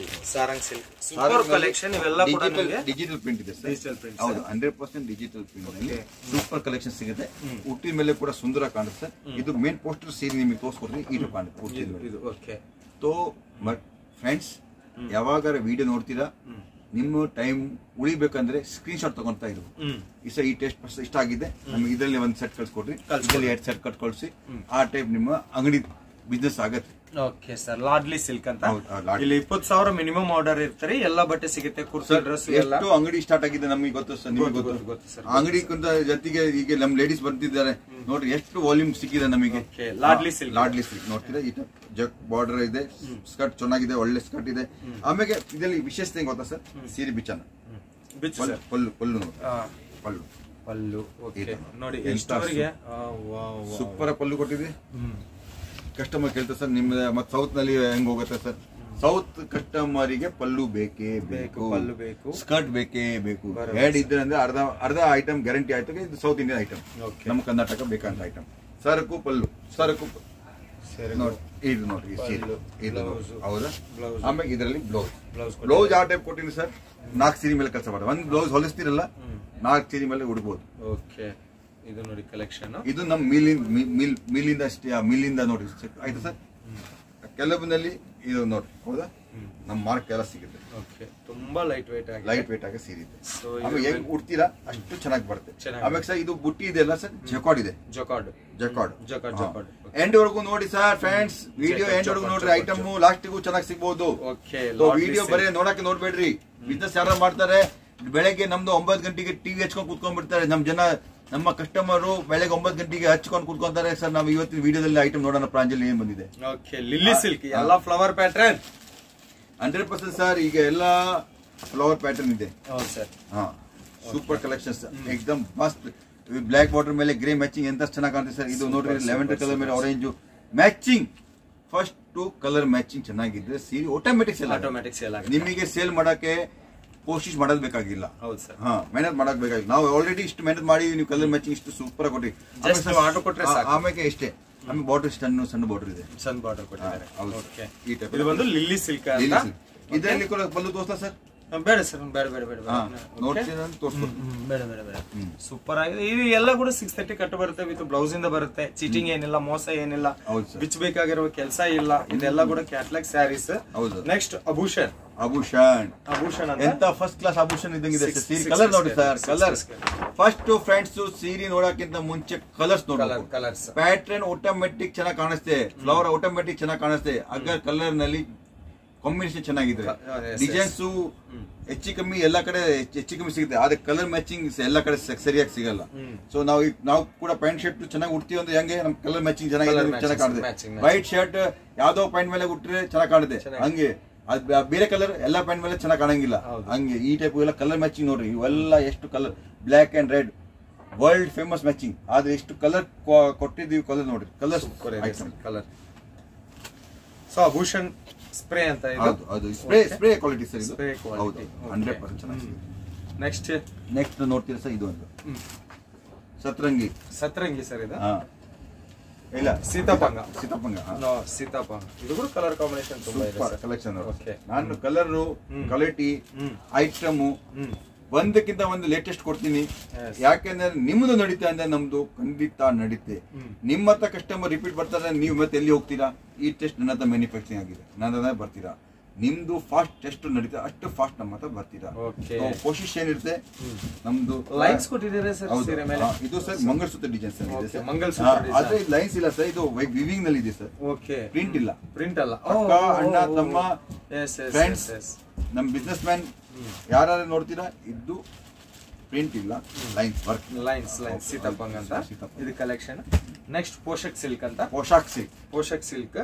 ಸಿಲ್ಕ್ ಸೂಪರ್ ಕಲೆಕ್ಷನ್. ಇವೆಲ್ಲ ಕೂಡ ಡಿಜಿಟಲ್ ಪ್ರಿಂಟ್ ಇದೆ ಸರ್. ಹೌದು, 100% ಡಿಜಿಟಲ್ ಪ್ರಿಂಟ್ ನಲ್ಲಿ ಸೂಪರ್ ಕಲೆಕ್ಷನ್ ಸಿಗುತ್ತೆ. ಉಟ್ಟಿ ಮೇಲೆ ಕೂಡ ಸುಂದರ ಕಾಣುತ್ತೆ ಸರ್. ಇದು ಮೇನ್ ಪೋಸ್ಟರ್ ಸೀರೆ ನಿಮಗೆ ತೋರಿಸ್ಕೊಡ್ತೀನಿ. ಇದು ಕಾಣುತ್ತೆ. ಸೊ ಫ್ರೆಂಡ್ಸ್, ಯಾವಾಗಾರ ವಿಡಿಯೋ ನೋಡ್ತೀರಾ, ನಿಮ್ಮ ಟೈಮ್ ಉಳಿಬೇಕಂದ್ರೆ ಸ್ಕ್ರೀನ್ ಶಾಟ್ ತಗೊಂತಾ ಇದ್ರು. ಈ ಟೆಸ್ಟ್ ಇಷ್ಟ ಆಗಿದೆ, ನಮ್ಗೆ ಇದರಲ್ಲಿ ಒಂದು ಸೆಟ್ ಕಳ್ಸಿಕೊಡ್ರಿ, ಇದರಲ್ಲಿ 2 ಸೆಟ್ ಕಟ್ಕೊಳ್ಸಿ. ಆ ಟೈಪ್ ನಿಮ್ಮ ಅಂಗಡಿ ಬಿಸ್ನೆಸ್ ಆಗತ್ತೆ. ಓಕೆ ಸರ್, ಲಾಡ್ಲಿ ಸಿಲ್ಕ್ ಅಂತ. ಇಲ್ಲಿ 20,000 ಮಿನಿಮಮ್ ಆರ್ಡರ್ ಇರ್ತಾರೆ. ಎಲ್ಲ ಬಟ್ಟೆ ಸಿಗುತ್ತೆ, ಕುರ್ತಾ, ಡ್ರೆಸ್ ಎಲ್ಲ. ಎಷ್ಟು ಅಂಗಡಿ ಸ್ಟಾರ್ಟ್ ಆಗಿದೆ ನಮಗೆ ಗೊತ್ತು ಸರ್, ನಿಮಗೆ ಗೊತ್ತು. ಅಂಗಡಿ ಜೊತೆಗೆ ಈಗ ನಮ್ ಲೇಡೀಸ್ ಬರ್ತಿದ್ದಾರೆ ನೋಡ್ರಿ, ಎಷ್ಟು ವಾಲ್ಯೂಮ್ ಸಿಕ್ಕಿದೆ ನಮಗೆ. ಲಾಡ್ಲಿ ಸಿಲ್ಕ್ ನೋಡ್ತೀರಾ, ಈ ಜಗ್ ಬಾರ್ಡರ್ ಇದೆ, ಸ್ಕರ್ಟ್ ಚೆನ್ನಾಗಿದೆ, ಒಳ್ಳೆ ಸ್ಕರ್ಟ್ ಇದೆ. ಆಮೇಲೆ ಇದರಲ್ಲಿ ವಿಶೇಷತೆ ಗೊತ್ತಾ ಸರ್, ಸೀರೆ ಬಿಚ್ಚನ ಪಲ್ಲು ನೋಡಿ, ಸೂಪರ್ ಪಲ್ಲು ಕೊಟ್ಟಿದೆ. ಕಸ್ಟಮರ್ ಕೇಳ್ತಾರೆ ಸರ್ ನಿಮ್ದು ಮತ್ತೆ ಸೌತ್ ನಲ್ಲಿ ಹೆಂಗ್ ಹೋಗುತ್ತೆ ಸರ್? ಸೌತ್ ಕಸ್ಟಮರಿಗೆ ಪಲ್ಲು ಬೇಕೇ ಬೇಕು, ಸ್ಕರ್ಟ್ ಬೇಕೇ ಬೇಕು. ಹೆಡ್ ಇದ್ರೆ ಅಂದ್ರೆ ಅರ್ಧ ಐಟಮ್ ಗ್ಯಾರಂಟಿ ಆಯ್ತು. ಇದು ಸೌತ್ ಇಂಡಿಯನ್ ಐಟಮ್, ನಮ್ಮ ಕರ್ನಾಟಕ ಬೇಕಂತ ಐಟಮ್. ಸರಕು ಪಲ್ಲು ಇದು ನೋಡ್ರಿ, ಇದು ಹೌದಾ. ಆಮೇಲೆ ಇದರಲ್ಲಿ ಬ್ಲೌಸ್ ಯಾವ ಟೈಪ್ ಕೊಟ್ಟಿನಿ ಸರ್? 4 ಸೀರೆ ಮೇಲೆ ಕೆಲಸ ಮಾಡಿ. ಒಂದು ಬ್ಲೌಸ್ ಹೊಲಿಸ್ತಿರಲ್ಲ, 4 ಸೀರೆ ಮೇಲೆ ಉಡ್ಬೋದು. ಇದು ನೋಡಿ ಕಲೆಕ್ಷನ್. ಇದು ನಮ್ಮ ಮಿಲ್ಲಿಂದ ನೋಡಿ ಆಯ್ತಾ ಸರ್. ಕೆಲವೊಂದಲ್ಲಿ ಇದು ನೋಡಿ, ಹೌದಾ, ನಮ್ಮ ಮಾರ್ಕ್ ಎಲ್ಲ ಸಿಗುತ್ತೆ. ತುಂಬಾ ಲೈಟ್ ವೇಟ್ ಆಗಿ ಸೀರೆ ಇದೆ. ಆಮೇಲೆ ಹೆಂಗ್ ಉಡ್ತೀರಾ ಅಷ್ಟು ಚೆನ್ನಾಗಿ ಬರುತ್ತೆ. ಆಮೇಲೆ ಸರ್ ಇದು ಬುಟ್ಟಿ ಇದೆ ಅಲ್ಲ ಸರ್, ಜಕಾರ್ಡ್ ಇದೆ. ಜಕಾರ್ಡ್ ಎಂಡ್ ವರ್ಗು ನೋಡಿ ಸರ್ ಫ್ರೆಂಡ್ಸ್, ವಿಡಿಯೋ ಎಂಡ್ ವರ್ಗು ನೋಡ್ರಿ. ಐಟಮ್ ಲಾಸ್ಟಿಗೂ ಚೆನ್ನಾಗಿ ಸಿಗ್ಬಹುದು. ವಿಡಿಯೋ ಬರೀ ನೋಡಕ್ಕೆ ನೋಡ್ಬೇಡ್ರಿ. ಬಿಸ್ನೆಸ್ ಯಾರು ಮಾಡ್ತಾರೆ, ಬೆಳಗ್ಗೆ ನಮ್ದು 9 ಗಂಟೆಗೆ ಟಿವಿ ಹಚ್ಕೊಂಡು ಕುತ್ಕೊಂಡ್ಬಿಡ್ತಾರೆ ನಮ್ಮ ಕಸ್ಟಮರು. ಬೆಳಗ್ಗೆ 9 ಗಂಟೆಗೆ ಹಚ್ಕೊಂಡು ಕುತ್ಕೊಂತಾರೆ ಸರ್. ನಾವು ಇವತ್ತಿನ ವಿಡಿಯೋದಲ್ಲಿ ಐಟಮ್ ನೋಡೋಣ. ಪ್ರಾಂಜಲಿ ಏನ್ ಬಂದಿದೆ? ಲಿಲ್ಲಿ ಸಿಲ್ಕ್, ಎಲ್ಲ ಫ್ಲವರ್ ಪ್ಯಾಟರ್ನ್ 100% ಸರ್. ಈಗ ಎಲ್ಲ ಫ್ಲವರ್ ಪ್ಯಾಟರ್ನ್ ಇದೆ ಸರ್. ಸೂಪರ್ ಕಲೆಕ್ಷನ್ ಸರ್, ಎಕ್ದಮ್ ಮಸ್ತ್. ಬ್ಲಾಕ್ ಬಾರ್ಡರ್ ಮೇಲೆ ಗ್ರೇ ಮ್ಯಾಚಿಂಗ್ ಎಂತ ಚೆನ್ನಾಗಿ ಕಾಣ್ತದೆ ಸರ್. ಇದು ನೋಡ್ರಿ, ಲೆವೆಂಡರ್ ಕಲರ್ ಮೇಲೆ orange matching. First colour matching ಚೆನ್ನಾಗಿದ್ರೆ ಸೀರೆ ಆಟೋಮೆಟಿಕ್ ಸೇಲ್. ನಿಮಗೆ ಸೇಲ್ ಮಾಡಕ್ಕೆ ಕೋಶಿಶ್ ಮಾಡೋದ್ ಬೇಕಾಗಿಲ್ಲ. ಹೌದು ಸರ್. ಮೆಹನತ್ ಮಾಡಕ್ ಬೇಕಾಗಿಲ್ಲ. ನಾವು ಆಲ್ರೆಡಿ ಇಷ್ಟು ಮೆಹನತ್ ಮಾಡಿ ನೀವು ಕಲರ್ ಮ್ಯಾಚಿಂಗ್ ಇಷ್ಟು ಸೂಪರ್ ಕೊಟ್ಟಿ. ಆಮೇಲೆ ಎಷ್ಟೇ ಆಮೇಲೆ ಬಾರ್ಡರ್ ಸಣ್ಣ ಬಾರ್ಡರ್ ಇದೆ. ಸಣ್ಣ ಬಾರ್ಡರ್ ಕೊಟ್ಟಿದ್ದಾರೆ. ಈ ಟೈಪ್ ಇದು ಬಂದು ಲಿಲ್ಲಿ ಸಿಲ್ಕ್. ಇದರಲ್ಲಿ ಕೂಡ ಪಲ್ಲು ತೋರಿಸ್ತಾ ಸರ್? ಬೇಡ ಸರ್, ಬೇಡ. ಸೂಪರ್ ಆಗಿದೆ. ಇದು ಎಲ್ಲ ಕೂಡ 630 ಕಟ್ ಬರುತ್ತೆ. ವಿತ್ ಬ್ಲೌಸ್ ಇಂದ ಬರುತ್ತೆ. ಚೀಟಿಂಗ್ ಏನಿಲ್ಲ, ಮೋಸ ಏನಿಲ್ಲ, ಬಿಚ್ಚಬೇಕಾಗಿರೋ ಕೆಲಸ ಇಲ್ಲ. ಇದೆಲ್ಲ ಕೂಡ ಕ್ಯಾಟ್ಲಾಗ್ ಸ್ಯಾರೀಸ್. ನೆಕ್ಸ್ಟ್ ಆಭೂಷಣ್ ಎಂತ ಫಸ್ಟ್ ಕ್ಲಾಸ್ ಆಭೂಷಣ್ ಇದ್ದಂಗಿದೆ. ಸೀರೆ ಕಲರ್ ನೋಡಿ ಸರ್, ಕಲರ್ ಫಸ್ಟ್ ಫ್ರೆಂಡ್ಸ್. ಸೀರೆ ನೋಡಕ್ಕಿಂತ ಮುಂಚೆ ಕಲರ್ಸ್ ನೋಡಿ. ಪ್ಯಾಟರ್ನ್ ಆಟೋಮೆಟಿಕ್ ಚೆನ್ನಾಗಿ ಕಾಣಿಸ್ತೆ, ಫ್ಲವರ್ ಆಟೋಮೆಟಿಕ್ ಚೆನ್ನಾಗಿ ಕಾಣಿಸ್ತೆ. ಅಗರ್ ಕಲರ್ ನಲ್ಲಿ ಕಾಂಬಿನೇಷನ್ ಚೆನ್ನಾಗಿದೆ. ಡಿಸೈನ್ಸ್ ಹೆಚ್ಚು ಕಮ್ಮಿ ಎಲ್ಲ ಕಡೆ ಹೆಚ್ಚು ಕಮ್ಮಿ ಸಿಗುತ್ತೆ. ಆದ್ರೆ ಕಲರ್ ಮ್ಯಾಚಿಂಗ್ ಎಲ್ಲ ಕಡೆ ಸರಿಯಾಗಿ ಸಿಗಲ್ಲ. ಸೊ ನಾವು ಕೂಡ ಪ್ಯಾಂಟ್ ಶರ್ಟ್ ಚೆನ್ನಾಗಿ ಉಡ್ತೀವಿ ಅಂದ್ರೆ ಹೆಂಗೆ ನಮ್ ಕಲರ್ ಮ್ಯಾಚಿಂಗ್ ಚೆನ್ನಾಗಿ ಕಾಣುತ್ತೆ. ವೈಟ್ ಶರ್ಟ್ ಯಾವ್ದೋ ಪ್ಯಾಂಟ್ ಮೇಲೆ ಉಟ್ರೆ ಚೆನ್ನಾಗಿ ಕಾಣುತ್ತೆ. ಹಂಗೆ ಬೇರೆ ಕಲರ್ ಎಲ್ಲ ಪ್ಯಾಂಟ್ ಮೇಲೆ ಚೆನ್ನಾಗಿ ಕಾಣಂಗಿಲ್ಲ. ಹಂಗೆ ಈ ಟೈಪ್ ಎಲ್ಲ ಕಲರ್ ಮ್ಯಾಚಿಂಗ್ ನೋಡ್ರಿ. ಇವೆಲ್ಲ ಎಷ್ಟು colour, black and red, world famous matching. ಆದ್ರೆ ಎಷ್ಟು ಕಲರ್ ಕೊಟ್ಟಿದೀವಿ. ಕಲರ್ ನೋಡ್ರಿ, ಕಲರ್ ಕಲರ್. ಸೊ ಆಭೂಷಣ್ ಸ್ಪ್ರೇ ಅಂತ ಸ್ಪ್ರೇ ಕ್ವಾಲಿಟಿ ಸರ್. ಇದು ಹೌದು 100% ಚೆನ್ನಾಗಿದೆ. ನೆಕ್ಸ್ಟ್ ನೋಡ್ತೀರಾ ಸರ್, ಇದು ಒಂದು ಸತ್ರಂಗಿ ಸರ್. ಇದು ಇಲ್ಲ ಸೀತಾಪಂಗ. ಇದು ಕೂಡ ಕಲರ್ ಕಾಂಬಿನೇಷನ್ ತುಂಬಾ ಇದೆ ಕಲೆಕ್ಷನ್. ನಾನು ಕಲರ್ ಕ್ವಾಲಿಟಿ ಐಟಮ್ ಒಂದಕ್ಕಿಂತ ಒಂದು ಲೇಟೆಸ್ಟ್ ಕೊಡ್ತೀನಿ. ಯಾಕೆಂದ್ರೆ ನಿಮ್ದು ನಡೀತೆ ಅಂದ್ರೆ ನಮ್ದು ಖಂಡಿತ ನಡೀತೆ. ನಿಮ್ಮ ಹತ್ರ ಕಸ್ಟಮರ್ ರಿಪೀಟ್ ಬರ್ತಾರೆ, ನೀವು ಮತ್ತೆ ಎಲ್ಲಿ ಹೋಗ್ತೀರಾ? ಈ ಟೆಸ್ಟ್ ನನ್ನ ಹತ್ರ ಮ್ಯಾನುಫ್ಯಾಕ್ಚರಿಂಗ್ ಆಗಿದೆ, ನನ್ನ ಬರ್ತೀರಾ. ನಿಮ್ದು ಫಾಸ್ಟ್ ಎಷ್ಟು ನಡೀತೆ ಅಷ್ಟು ಫಾಸ್ಟ್ ನಮ್ಮ ಹತ್ರ ಬರ್ತೀರಾ. ಕೋಶಿಶ್ ಏನಿರುತ್ತೆ ನಮ್ದು. ಲೈನ್ಸ್ ಕೊಟ್ಟಿದ್ದಾರೆ ಸರ್ ಸೀರೆ ಮೇಲೆ. ಇದು ಸರ್ ಮಂಗಲಸೂತ್ರ ಡಿಸೈನ್ ಸರ್. ಆದ್ರೆ ಲೈನ್ಸ್ ಇಲ್ಲ ಸರ್, ಇದು ವಿವಿಂಗ್ ನಲ್ಲಿ ಇದೆ ಸರ್. ಪ್ರಿಂಟ್ ಇಲ್ಲ. ಪ್ರಿಂಟ್ ಅಲ್ಲ. ಅಣ್ಣ ತಮ್ಮ ಫ್ರೆಂಡ್ಸ್, ನಮ್ ಬಿಸ್ನೆಸ್ ಮ್ಯಾನ್ ಯಾರು ನೋಡ್ತೀರಾ ಇದು ಪ್ರಿಂಟ್ ಇಲ್ಲ, ಲೈನ್ಸ್ ವರ್ಕ್, ಲೈನ್ಸ್ ಸೀತಾಪಂಗ್ ಅಂತ ಇದು ಕಲೆಕ್ಷನ್. ನೆಕ್ಸ್ಟ್ ಪೋಷಕ್ ಸಿಲ್ಕ್ ಅಂತ, Poshak silk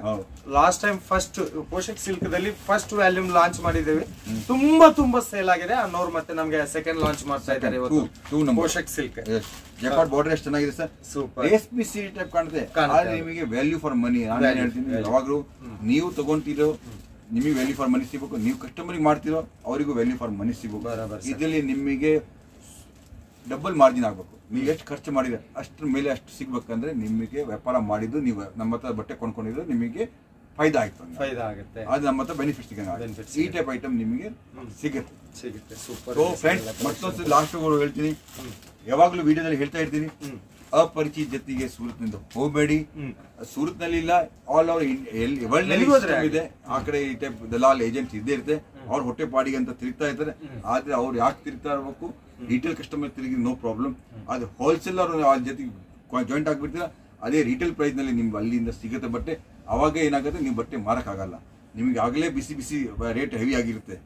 last time first Poshak silk ದಲ್ಲಿ ಫಸ್ಟ್ ವ್ಯಾಲ್ಯೂಮ್ ಲಾಂಚ್ ಮಾಡಿದ್ದೇವೆ, ತುಂಬಾ ಸೇಲ್ ಆಗಿದೆ. ಅನ್ನೋರು ಮತ್ತೆ ನಮ್ಗೆ ಸೆಕೆಂಡ್ ಲಾಂಚ್ ಮಾಡ್ತಾ ಇದ್ದಾರೆ ಇವತ್ತು ಪೋಷಕ್ ಸಿಲ್ಕ್. ಜಕಾರ್ಡ್ ಬಾರ್ಡರ್ ಎಷ್ಟು ಚೆನ್ನಾಗಿದೆ ಸರ್, ಸೂಪರ್ ಎಸ್ಪಿಸಿ ಟೈಪ್ ಕಾಣುತ್ತೆ. ಆದ್ರೆ ನಿಮಗೆ ವ್ಯಾಲ್ಯೂ ಫಾರ್ ಮನಿ ನಾನು ಹೇಳ್ತೀನಿ, ಯಾವಾಗ್ಲೂ ನೀವು ತಗೊಂತಿರೋ ನಿಮಗೆ ವ್ಯಾಲ್ಯೂ ಫಾರ್ ಮನಿ ಸಿಗಬೇಕು, ನೀವು ಕಸ್ಟಮರ್ ಮಾಡ್ತಿರೋ ಅವರಿಗೂ ವ್ಯಾಲ್ಯೂ ಫಾರ್ ಮನಿ ಸಿಗಬೇಕು. ಇದರಲ್ಲಿ ನಿಮಗೆ ಡಬಲ್ ಮಾರ್ಜಿನ್ ಆಗ್ಬೇಕು. ನೀವು ಎಷ್ಟು ಖರ್ಚು ಮಾಡಿದ್ರೆ ಅಷ್ಟ್ರ ಮೇಲೆ ಅಷ್ಟು ಸಿಗ್ಬೇಕಂದ್ರೆ ನಿಮಗೆ ವ್ಯಾಪಾರ ಮಾಡಿದ್ದು ನೀವು ನಮ್ಮ ಹತ್ರ ಬಟ್ಟೆ ಕೊಂಡ್ಕೊಂಡಿದ್ರು ನಿಮಗೆ ಫೈದಾ ಆಗುತ್ತೆ, ಅದು ನಮ್ಮ ಹತ್ರ ಬೆನಿಫಿಟ್ ಸಿಗಂಗ. ಈ ಟೈಪ್ ಐಟಮ್ ನಿಮಗೆ ಸಿಗುತ್ತೆ. ಸೂಪರ್. ಸೊ ಫ್ರೆಂಡ್ಸ್, ಮತ್ತೊಂದು ಲಾಸ್ಟ್ ಹೇಳ್ತೀನಿ, ಯಾವಾಗ್ಲೂ ವಿಡಿಯೋದಲ್ಲಿ ಹೇಳ್ತಾ ಇರ್ತೀನಿ, ಅಪರಿಚಿತ ಜೊತೆಗೆ ಸೂರತ್ನಿಂದ ಹೋಗಬೇಡಿ. ಸೂರತ್ ನಲ್ಲಿ ಇಲ್ಲ, ಆಲ್ ಓವರ್ ವರ್ಲ್ಡ್ ನಲ್ಲಿ ಇದೆ. ಆ ಕಡೆ ಈ ಟೈಪ್ ದಲಾಲ್ ಏಜೆಂಟ್ಸ್ ಇದ್ದೇ ಇರುತ್ತೆ, ಅವ್ರ ಹೊಟ್ಟೆ ಪಾಡಿಗೆ ಅಂತ ತಿರುಗ್ತಾ ಇರ್ತಾರೆ. ಆದ್ರೆ ಅವ್ರು ಯಾಕೆ ತಿರುಗ್ತಾ ಇರ್ಬೇಕು, ರಿಟೇಲ್ ಕಸ್ಟಮರ್ ತಿರುಗಿ ನೋ ಪ್ರಾಬ್ಲಮ್. ಆದ್ರೆ ಹೋಲ್ಸೇಲರ್ ಅವ್ರ ಜೊತೆಗೆ ಜಾಯಿಂಟ್ ಆಗ್ಬಿಡ್ತೀರಾ, ಅದೇ ರಿಟೇಲ್ ಪ್ರೈಸ್ ನಲ್ಲಿ ನಿಮ್ಗೆ ಅಲ್ಲಿಂದ ಸಿಗುತ್ತೆ ಬಟ್ಟೆ. ಅವಾಗ ಏನಾಗುತ್ತೆ, ನೀವು ಬಟ್ಟೆ ಮಾರಕ್ಕಾಗಲ್ಲ, ನಿಮ್ಗೆ ಆಗಲೇ ಬಿಸಿ ರೇಟ್ ಹೆವಿ ಆಗಿರುತ್ತೆ.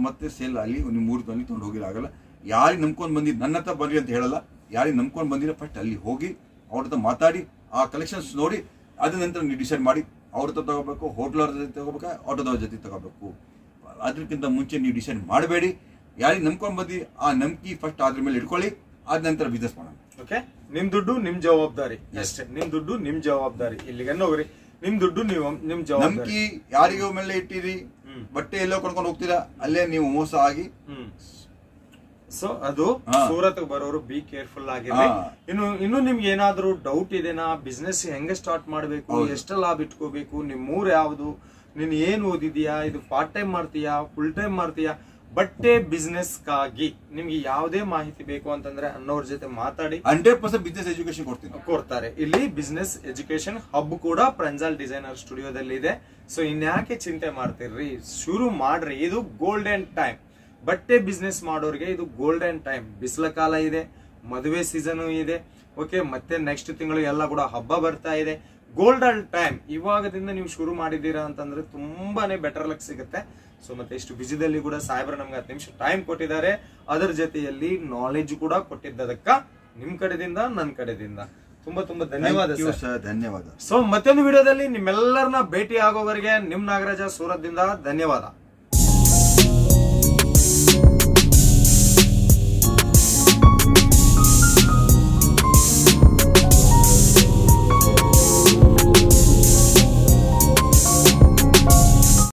ಮತ್ತೆ ಸೇಲ್ ಅಲ್ಲಿ ನೀವು ಮುಹೂರ್ತದಲ್ಲಿ ತೊಗೊಂಡು ಹೋಗಿರಾಗಲ್ಲ. ಯಾರಿಗೆ ನಂಬ್ಕೊಂಡು ಬಂದಿದ್ದು ನನ್ನ ಹತ್ರ ಬರ್ರಿ ಅಂತ ಹೇಳಲ್ಲ, ಯಾರಿಗೆ ನಂಬ್ಕೊಂಡು ಬಂದಿರೋ ಫಸ್ಟ್ ಅಲ್ಲಿ ಹೋಗಿ ಅವ್ರ ಹತ್ರ ಮಾತಾಡಿ ಆ ಕಲೆಕ್ಷನ್ಸ್ ನೋಡಿ, ಅದ ನಂತರ ನೀವು ಡಿಸೈಡ್ ಮಾಡಿ ಅವ್ರ ಹತ್ರ ತಗೋಬೇಕು, ಹೋಟ್ಲವ್ರ ಜೊತೆ ತಗೋಬೇಕಾ, ಆಟೋದವ್ರ ಜೊತೆ ತಗೋಬೇಕು. ಅದಕ್ಕಿಂತ ಮುಂಚೆ ನೀವು ಡಿಸೈಡ್ ಮಾಡಬೇಡಿ. ಯಾರಿಗೆ ನಂಬ್ಕೊಂಡು ಬಂದು ಆ ನಂಬಿಕೆ ಫಸ್ಟ್ ಅದ್ರ ಮೇಲೆ ಇಟ್ಕೊಳ್ಳಿ, ಆದ ನಂತರ ಬಿಸ್ನೆಸ್ ಮಾಡೋಣ. ಓಕೆ, ನಿಮ್ ದುಡ್ಡು ನಿಮ್ ಜವಾಬ್ದಾರಿ ಅಷ್ಟೇ. ನಿಮ್ ದುಡ್ಡು ನಿಮ್ ಜವಾಬ್ದಾರಿ, ಇಲ್ಲಿಗೆ ಹೋಗ್ರಿ, ನಿಮ್ ದುಡ್ಡು ನಿಮ್ ಜವಾಬ್ದಾರಿ. ನಂಬಿಕೆ ಯಾರಿಗೂ ಮೇಲೆ ಇಟ್ಟಿರಿ, ಬಟ್ಟೆ ಎಲ್ಲೋ ಕೊಂಡ್ಕೊಂಡು ಹೋಗ್ತೀರಾ, ಅಲ್ಲೇ ನೀವು ಮೋಸ ಆಗಿ. ಸೊ ಅದು ಸೂರತ್ ಬರೋರು ಬಿ ಕೇರ್ಫುಲ್ ಆಗಿರಿ. ಇನ್ನು ನಿಮ್ಗೆ ಏನಾದ್ರು ಡೌಟ್ ಇದೆನಾ, ಬಿಸ್ನೆಸ್ ಹೆಂಗೆ ಸ್ಟಾರ್ಟ್ ಮಾಡ್ಬೇಕು, ಎಷ್ಟು ಲಾಭ ಇಟ್ಕೋಬೇಕು, ನಿಮ್ ಊರ್ ಯಾವ್ದು, ನೀನ್ ಏನ್ ಓದಿದ್ಯಾ, ಇದು ಪಾರ್ಟ್ ಟೈಮ್ ಮಾಡ್ತೀಯಾ, ಫುಲ್ ಟೈಮ್ ಮಾಡ್ತೀಯಾ, ಬಟ್ಟೆ ಬಿಸ್ನೆಸ್ ಗಾಗಿ ನಿಮ್ಗೆ ಯಾವುದೇ ಮಾಹಿತಿ ಬೇಕು ಅಂತಂದ್ರೆ ಅನ್ನೋರ್ ಜೊತೆ ಮಾತಾಡಿ 100% ಬಿಸ್ನೆಸ್ ಎಜುಕೇಶನ್ ಕೊಡ್ತಾರೆ. ಇಲ್ಲಿ ಬಿಸ್ನೆಸ್ ಎಜುಕೇಶನ್ ಹಬ್ ಕೂಡ ಪ್ರಂಜಾಲ್ ಡಿಸೈನರ್ ಸ್ಟುಡಿಯೋದಲ್ಲಿ ಇದೆ. ಸೊ ಇನ್ಯಾಕೆ ಚಿಂತೆ ಮಾಡ್ತಿರ್ರಿ, ಶುರು ಮಾಡ್ರಿ. ಇದು ಗೋಲ್ಡನ್ ಟೈಮ್, ಬಟ್ಟೆ ಬಿಸ್ನೆಸ್ ಮಾಡೋರಿಗೆ ಇದು ಗೋಲ್ಡನ್ ಟೈಮ್. ಬಿಸಿಲ ಕಾಲ ಇದೆ, ಮದುವೆ ಸೀಸನ್ ಇದೆ. ಓಕೆ, ಮತ್ತೆ ನೆಕ್ಸ್ಟ್ ತಿಂಗಳು ಎಲ್ಲ ಕೂಡ ಹಬ್ಬ ಬರ್ತಾ ಇದೆ. ಗೋಲ್ಡನ್ ಟೈಮ್ ಇವಾಗದಿಂದ ನೀವು ಶುರು ಮಾಡಿದ್ದೀರಾ ಅಂತಂದ್ರೆ ತುಂಬಾನೇ ಬೆಟರ್ ಲಕ್ ಸಿಗುತ್ತೆ. ಸೊ ಮತ್ತೆ ಇಷ್ಟು ಬಿಜಿದಲ್ಲಿ ಕೂಡ ಸಾಹೇಬ್ರ ನಮ್ಗೆ 10 ನಿಮಿಷ ಟೈಮ್ ಕೊಟ್ಟಿದ್ದಾರೆ, ಅದರ ಜೊತೆಯಲ್ಲಿ ನಾಲೆಜ್ ಕೂಡ ಕೊಟ್ಟಿದ್ದಕ್ಕ ನಿಮ್ ಕಡೆದಿಂದ ನನ್ನ ಕಡೆದಿಂದ ತುಂಬಾ ಧನ್ಯವಾದ ಸರ್. ಧನ್ಯವಾದ. ಸೊ ಮತ್ತೊಂದು ವಿಡಿಯೋದಲ್ಲಿ ನಿಮ್ಮೆಲ್ಲರನ್ನ ಭೇಟಿ ಆಗೋವರೆಗೆ ನಿಮ್ ನಾಗರಾಜ ಸೂರತ್ದಿಂದ ಧನ್ಯವಾದ.